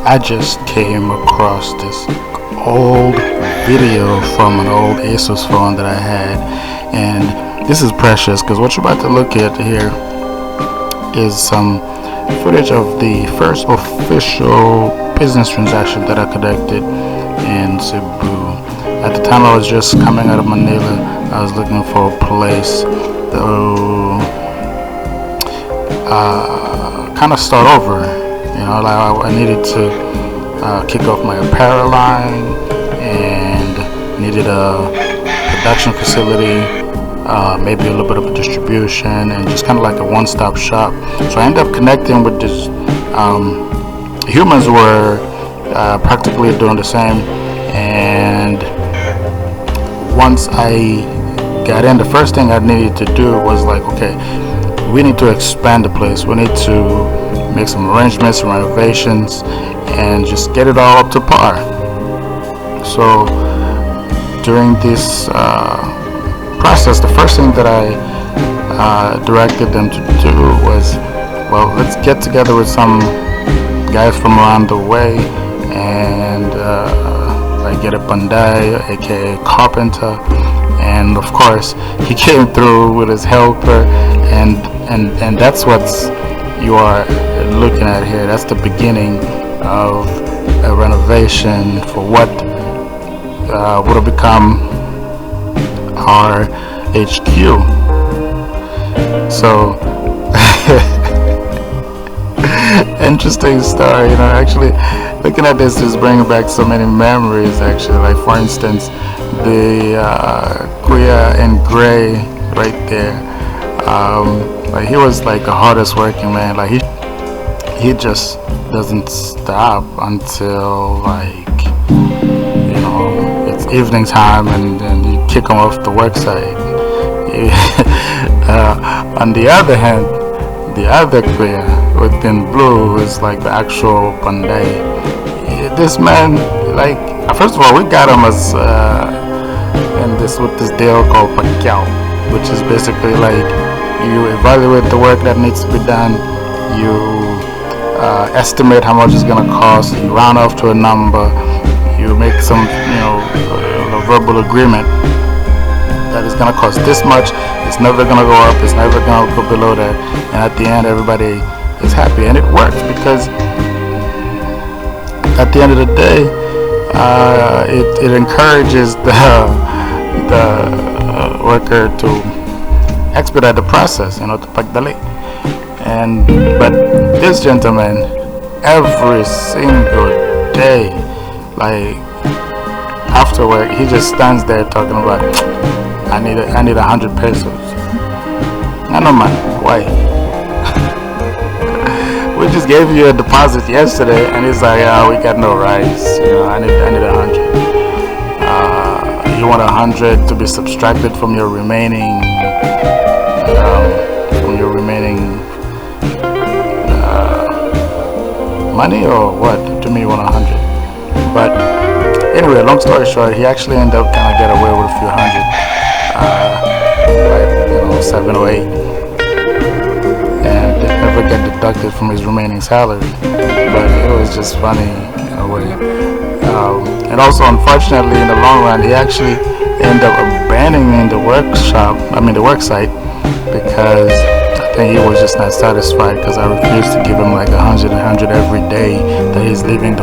I just came across this old video from an old Asus phone that I had, and this is precious because what you're about to look at here is some footage of the first official business transaction that I conducted in Cebu. At the time, I was just coming out of Manila. I was looking for a place to kind of start over. You know, like I needed to kick off my apparel line and needed a production facility, maybe a little bit of a distribution, and just kind of like a one-stop shop. So I ended up connecting with this humans who were practically doing the same. And once I got in, the first thing I needed to do was like, okay, we need to expand the place. We need to make some arrangements, some renovations, and just get it all up to par. So during this process, the first thing that I directed them to do was, well, let's get together with some guys from around the way and like get a Panday, aka carpenter, and of course he came through with his helper, and that's what you are looking at here. That's the beginning of a renovation for what would have become our HQ. So interesting story, you know. Actually, looking at this is bringing back so many memories. Actually, like for instance, the Kuya in gray right there. Like he was like the hardest working man. Like he just doesn't stop until like, you know, it's evening time, and then you kick him off the work site. On the other hand, the other Kuya within blue is like the actual Panday. This man, like, first of all, we got him as with this deal called Pacquiao, which is basically like you evaluate the work that needs to be done, you estimate how much it's gonna cost, you round off to a number, you make some, you know, a verbal agreement that it's gonna cost this much. It's never gonna go up, it's never gonna go below that, and at the end everybody is happy, and it works because at the end of the day it encourages the worker to expedite the process, you know, to pagdali. And but this gentleman, every single day, like after work, he just stands there talking about, I need 100 pesos. I know, man, why? We just gave you a deposit yesterday, and he's like, we got no rice. You know, I need 100. You want 100 to be subtracted from your remaining money, or what? To me, you want 100. But anyway, long story short, he actually ended up kind of get away with a few hundred, like, you know, 7 or 8, and it never get deducted from his remaining salary. But it was just funny in a way. And also, unfortunately, in the long run, he actually ended up abandoning the work site, because I think he was just not satisfied, because I refused to give him like 100 every day that he's leaving the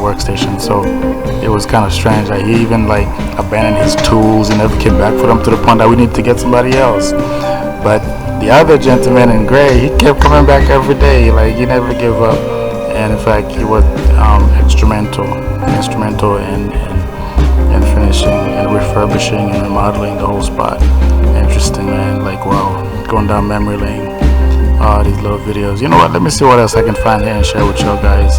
workstation. So it was kind of strange. Like he even like abandoned his tools and never came back for them, to the point that we need to get somebody else. But the other gentleman in gray, he kept coming back every day. Like he never gave up, and in fact he was instrumental in finishing and refurbishing and remodeling the whole spot. Interesting, man. Like, wow, going down memory lane. These little videos. You know what? Let me see what else I can find here and share with y'all guys.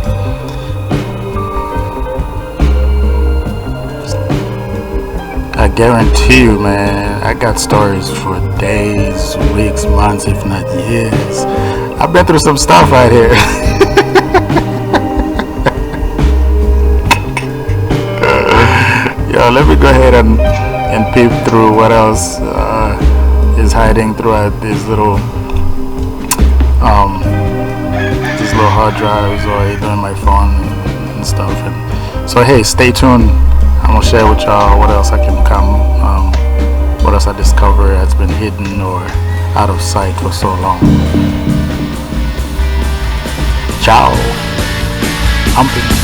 I guarantee you, man, I got stories for days, weeks, months, if not years. I've been through some stuff right here. Yo, let me go ahead and peep through what else is hiding throughout these little hard drives or either in my phone and stuff. And so hey, stay tuned. I'm gonna share with y'all what else I can come, what else I discover has been hidden or out of sight for so long. Ciao. Humping.